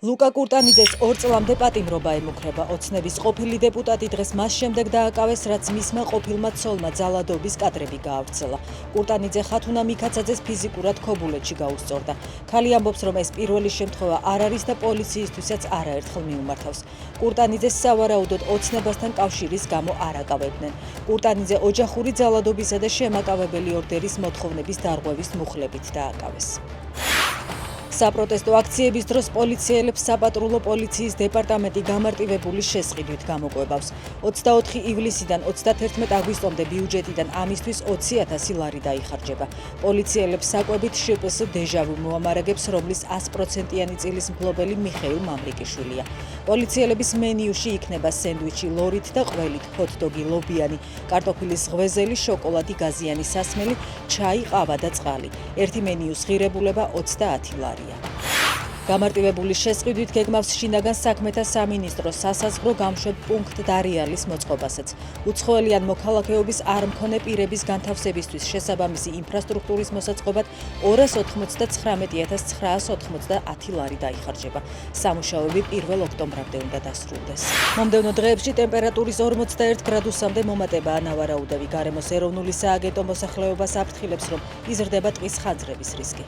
ლუკა კურტანიძეს 2 წლამდე პატიმრობა ემუქრება. ოცნების ყოფილი დეპუტატი დღეს მას შემდეგ დააკავეს, რაც მისმა ყოფილმა ცოლმა ძალადობის კადრები გაავრცელა. კურტანიძე ხათუნა მიქაცაძეს ფიზიკურად ქობულეთში გაუსწორდა. ქალი ამბობს, რომ ეს პირველი შემთხვევა არ არის და პოლიციისთვისაც არაერთხელ მიუმართავს. კურტანიძეს სავარაუდოდ ოცნებასთან კავშირის გამო არ აკავებდნენ. კურტანიძე ოჯახური ძალადობისა და შემაკავებელი ორდერის მოთხოვნების დარღვევის მუხლებით დააკავეს. საპროტესტო აქციების დროს პოლიციელებს საპატრულო პოლიციის დეპარტამენტი გამარტივებული შესყიდვით გამოკვებავს. 24 ივლისიდან 31 აგვისტომდე ბიუჯეტიდან ამისთვის 20,000 ლარი დაიხარჯება. პოლიციელებს საკვებით შპს დეჟავუ მოამარაგებს, რომლის 100%-იანი წილის მფლობელი მიხეილ მამრიკიშვილია. პოლიციელების მენიუში იქნება სენდვიჩი ლორით და ყველით, ჰოთ-დოგი ლობიანი, კარტოფილის ღვეზელი, შოკოლადი გაზიანი სასმელი, ჩაი, ყავა და წყალი. ერთი მენიუს ღირებულება 30 ლარია. გამარტივებული შესყიდვით გეგმავს შინაგან საქმეთა სამინისტროს სასაზღვრო გამშვებ პუნქტ დარიალის მოწყობასაც. უცხოელიან მოქალაქეობის არ მქონე პირების განთავსებისთვის შესაბამისი ინფრასტრუქტურის მოსაწყობად 299,990 ლარი დაიხარჯება. სამუშაოები 1 ოქტომბრამდე უნდა დასრულდეს. მომდევნო დღეებში ტემპერატურის 41 გრადუსამდე მომატებაა ნავარაუდევი. გარემოს ეროვნული სააგენტო მოსახლეობას აფრთხილებს, რომ იზრდება ტყის ხანძრების რისკი.